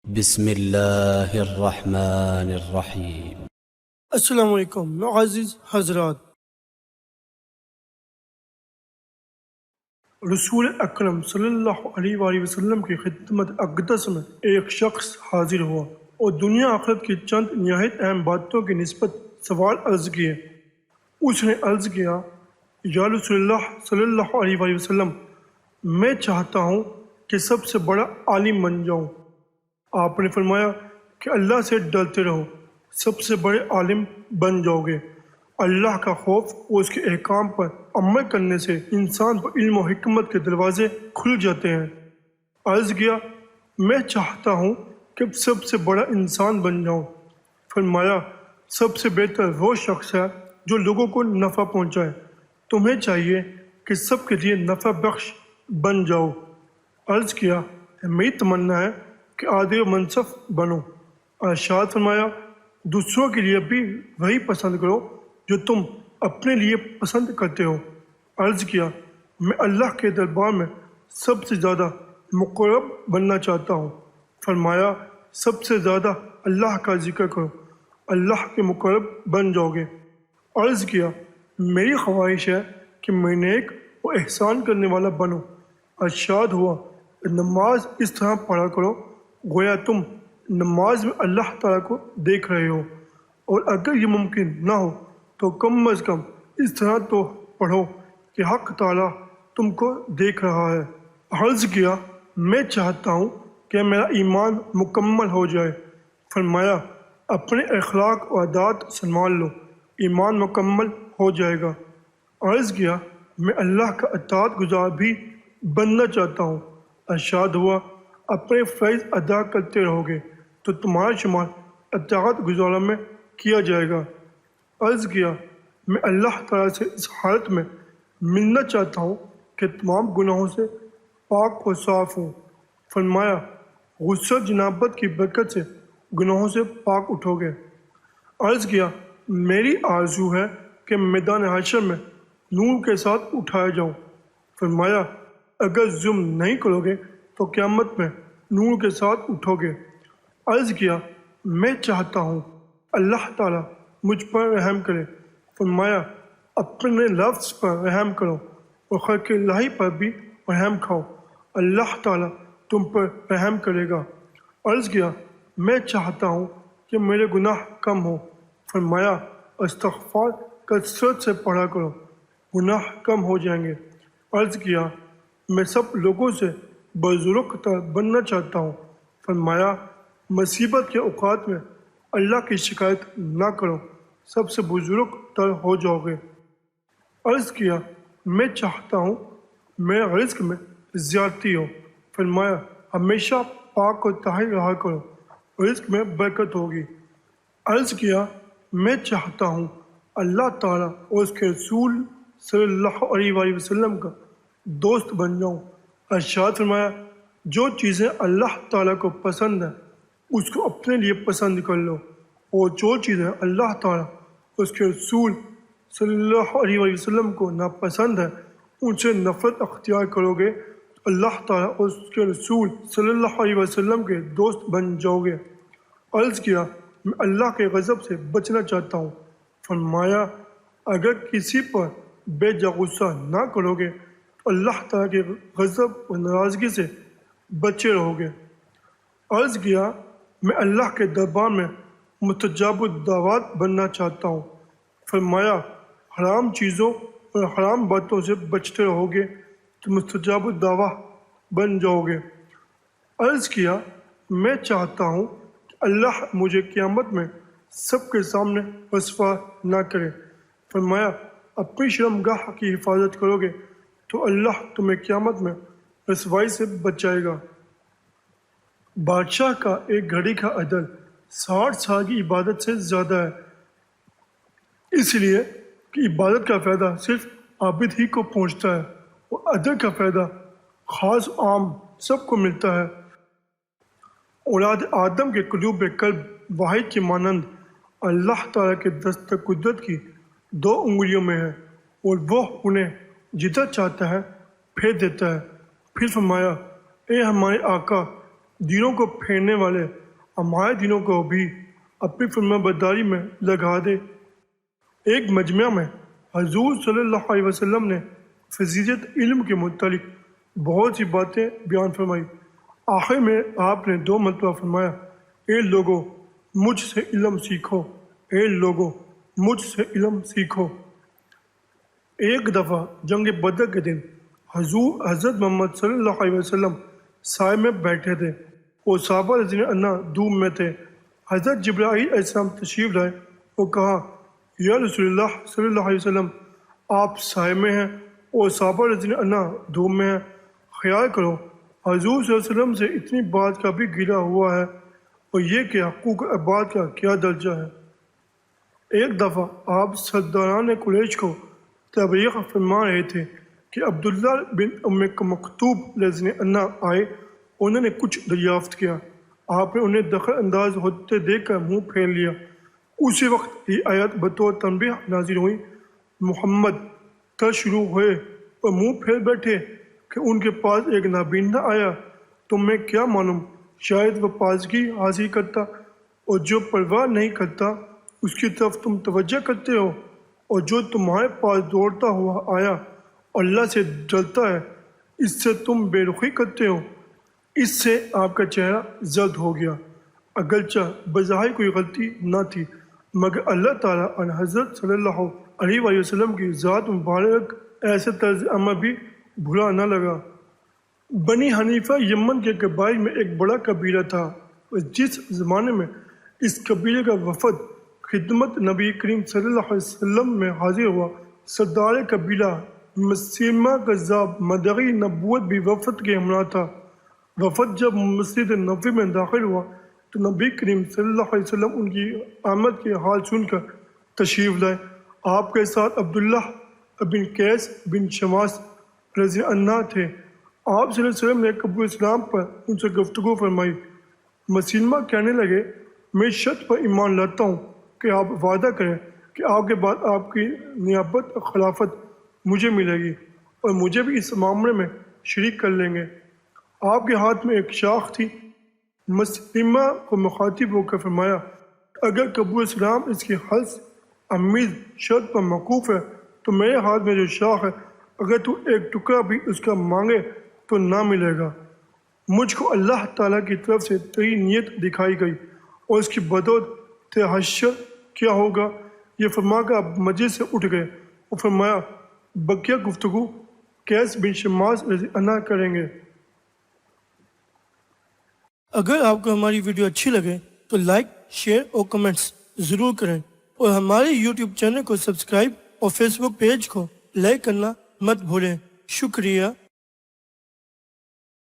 بسم اللہ الرحمن الرحیم۔ السلام علیکم معزز حضرات۔ رسول اکرم صلی اللہ علیہ وآلہ وسلم کی خدمت اقدس میں ایک شخص حاضر ہوا اور دنیا آخرت کی چند نہایت اہم باتوں کی نسبت سوال عرض کیے۔ اس نے عرض کیا، یا رسول اللہ صلی اللہ علیہ وآلہ وسلم، میں چاہتا ہوں کہ سب سے بڑا عالم بن جاؤں۔ آپ نے فرمایا کہ اللہ سے ڈرتے رہو، سب سے بڑے عالم بن جاؤ گے۔ اللہ کا خوف اور اس کے احکام پر عمل کرنے سے انسان پر علم و حکمت کے دروازے کھل جاتے ہیں۔ عرض کیا، میں چاہتا ہوں کہ سب سے بڑا انسان بن جاؤں۔ فرمایا، سب سے بہتر وہ شخص ہے جو لوگوں کو نفع پہنچائے۔ تمہیں چاہیے کہ سب کے لیے نفع بخش بن جاؤ۔ عرض کیا، میری تمنا ہے کہ عادل و منصف بنو۔ ارشاد فرمایا، دوسروں کے لیے بھی وہی پسند کرو جو تم اپنے لیے پسند کرتے ہو۔ عرض کیا، میں اللہ کے دربار میں سب سے زیادہ مقرب بننا چاہتا ہوں۔ فرمایا، سب سے زیادہ اللہ کا ذکر کرو، اللہ کے مقرب بن جاؤ گے۔ عرض کیا، میری خواہش ہے کہ میں نیک و احسان کرنے والا بنوں۔ ارشاد ہوا، نماز اس طرح پڑھا کرو گویا تم نماز میں اللہ تعالیٰ کو دیکھ رہے ہو، اور اگر یہ ممکن نہ ہو تو کم از کم اس طرح تو پڑھو کہ حق تعالیٰ تم کو دیکھ رہا ہے۔ عرض کیا، میں چاہتا ہوں کہ میرا ایمان مکمل ہو جائے۔ فرمایا، اپنے اخلاق و عادات سنبھال لو، ایمان مکمل ہو جائے گا۔ عرض کیا، میں اللہ کا اطاعت گزار بھی بننا چاہتا ہوں۔ ارشاد ہوا، اپنے فرائض ادا کرتے رہو گے تو تمہارا شمار اطاعت گزاروں میں کیا جائے گا۔ عرض کیا، میں اللہ تعالیٰ سے اس حالت میں ملنا چاہتا ہوں کہ تمام گناہوں سے پاک و صاف ہوں۔ فرمایا، غصہ جنابت کی برکت سے گناہوں سے پاک اٹھو گے۔ عرض کیا، میری آرزو ہے کہ میدان حشر میں نور کے ساتھ اٹھایا جاؤں۔ فرمایا، اگر ظلم نہیں کرو گے تو قیامت میں نور کے ساتھ اٹھو گے۔ عرض کیا، میں چاہتا ہوں اللہ تعالیٰ مجھ پر رحم کرے۔ فرمایا، اپنے لفظ پر رحم کرو اور خلق اللہ پر بھی رحم کھاؤ، اللہ تعالیٰ تم پر رحم کرے گا۔ عرض کیا، میں چاہتا ہوں کہ میرے گناہ کم ہوں۔ فرمایا، استغفار کثرت سے پڑھا کرو، گناہ کم ہو جائیں گے۔ عرض کیا، میں سب لوگوں سے بزرگ تر بننا چاہتا ہوں۔ فرمایا، مصیبت کے اوقات میں اللہ کی شکایت نہ کرو، سب سے بزرگ تر ہو جاؤ گے۔ عرض کیا، میں چاہتا ہوں میرے رزق میں زیادتی ہو۔ فرمایا، ہمیشہ پاک و طاہر رہا کرو، رزق میں برکت ہوگی۔ عرض کیا، میں چاہتا ہوں اللہ تعالیٰ اور اس کے رسول صلی اللہ علیہ وآلہ وسلم کا دوست بن جاؤں۔ ارشاد فرمایا، جو چیزیں اللہ تعالیٰ کو پسند ہیں اس کو اپنے لیے پسند کر لو، اور جو چیزیں اللہ تعالیٰ اس کے رسول صلی اللہ علیہ وآلہ وسلم کو ناپسند ہیں ان سے نفرت اختیار کرو گے تو اللہ تعالیٰ اور اس کے رسول صلی اللہ علیہ وسلم کے دوست بن جاؤ گے۔ عرض کیا، میں اللہ کے غضب سے بچنا چاہتا ہوں۔ فرمایا، اگر کسی پر بے جا غصہ نہ کرو گے تو اللہ تعالیٰ کے غضب اور ناراضگی سے بچے رہو گے۔ عرض کیا، میں اللہ کے دربار میں مستجاب الدعوات بننا چاہتا ہوں۔ فرمایا، حرام چیزوں اور حرام باتوں سے بچتے رہو گے تو مستجاب الدعوہ بن جاؤ گے۔ عرض کیا، میں چاہتا ہوں کہ اللہ مجھے قیامت میں سب کے سامنے رسوا نہ کرے۔ فرمایا، اپنی شرمگاہ کی حفاظت کرو گے تو اللہ تمہیں قیامت میں رسوائی سے بچائے گا۔ بادشاہ کا ایک گھڑی کا عدل 60 سال کی عبادت سے زیادہ ہے، اس لیے کہ عبادت کا فائدہ صرف عابد ہی کو پہنچتا ہے اور عدل کا فائدہ خاص عام سب کو ملتا ہے۔ اولاد آدم کے قلوب قلب واحد کی مانند اللہ تعالیٰ کے دست قدرت کی 2 انگلیوں میں ہے، اور وہ انہیں جدھر چاہتا ہے پھیر دیتا ہے۔ پھر فرمایا، اے ہمارے آقا، دینوں کو پھیرنے والے ہمارے دینوں کو بھی اپنی فرما برداری میں لگا دے۔ ایک مجمع میں حضور صلی اللہ علیہ وسلم نے فضیلت علم کے متعلق بہت سی باتیں بیان فرمائی۔ آخر میں آپ نے 2 مرتبہ فرمایا، اے لوگو مجھ سے علم سیکھو، اے لوگو مجھ سے علم سیکھو۔ ایک دفعہ جنگ بدر کے دن حضرت محمد صلی اللہ علیہ وسلم سائے میں بیٹھے تھے اور صحابہ رضی اللہ عنہ دھوپ میں تھے۔ حضرت جبرائیل علیہ السلام تشریف لائے اور کہا، یا رسول اللہ صلی اللہ علیہ وسلم، آپ سائے میں ہیں اور صحابہ رضی اللہ عنہ دھوپ میں ہیں، خیال کرو حضور صلی اللہ علیہ وسلم سے اتنی بات کا بھی گرا ہوا ہے اور یہ کہ حقوق عباد کا کیا درجہ ہے۔ ایک دفعہ آپ سرداران قریش کو تبلیغ فرما رہے تھے کہ عبداللہ بن ام مکتوب رضی اللہ عنہ آئے، انہوں نے کچھ دریافت کیا۔ آپ نے انہیں دخل انداز ہوتے دیکھ کر منہ پھیر لیا۔ اسی وقت یہ آیت بطور تنبیہ نازل ہوئی، محمد تر شروع ہوئے اور منہ پھیر بیٹھے کہ ان کے پاس ایک نابینا آیا، تمہیں کیا معلوم شاید وہ پازگی حاصل کرتا، اور جو پرواہ نہیں کرتا اس کی طرف تم توجہ کرتے ہو، اور جو تمہارے پاس دوڑتا ہوا آیا اللہ سے ڈرتا ہے اس سے تم بے رخی کرتے ہو۔ اس سے آپ کا چہرہ زرد ہو گیا، اگرچہ بظاہر کوئی غلطی نہ تھی، مگر اللہ تعالیٰ اور حضرت صلی اللہ علیہ وآلہ وسلم کی ذات مبارک ایسے طرز عمل بھی بھلا نہ لگا۔ بنی حنیفہ یمن کے قبائل میں ایک بڑا قبیلہ تھا، اور جس زمانے میں اس قبیلے کا وفد خدمت نبی کریم صلی اللہ علیہ وسلم میں حاضر ہوا، سردار قبیلہ مسلمہ کذاب مدعی نبوت بھی وفد کے ہمراہ تھا۔ وفد جب مسجد نبوی میں داخل ہوا تو نبی کریم صلی اللہ علیہ وسلم ان کی آمد کے حال سن کر تشریف لائے۔ آپ کے ساتھ عبداللہ بن قیس بن شماس رضی اللہ عنہ تھے۔ آپ صلی اللہ علیہ وسلم نے قبول اسلام پر ان سے گفتگو فرمائی۔ مسلمہ کہنے لگے، میں شرط پر ایمان لاتا ہوں کہ آپ وعدہ کریں کہ آپ کے بعد آپ کی نیابت اور خلافت مجھے ملے گی اور مجھے بھی اس معاملے میں شریک کر لیں گے۔ آپ کے ہاتھ میں ایک شاخ تھی۔ مسلمہ کو مخاطب ہو کر فرمایا، اگر قبول اسلام اس کی حلف امید شرط پر موقوف ہے تو میرے ہاتھ میں جو شاخ ہے اگر تو ایک ٹکڑا بھی اس کا مانگے تو نہ ملے گا۔ مجھ کو اللہ تعالیٰ کی طرف سے تیری نیت دکھائی گئی اور اس کی بدولت تیرا حشر کیا ہوگا۔ یہ فرما کر آپ مجلس سے اٹھ گئے اور فرمایا، بقیہ گفتگو قیس بن شماس رضی اللہ کریں گے۔ اگر آپ کو ہماری ویڈیو اچھی لگے تو لائک، شیئر اور کمنٹس ضرور کریں، اور ہمارے یوٹیوب چینل کو سبسکرائب اور فیس بک پیج کو لائک کرنا مت بھولیں۔ شکریہ۔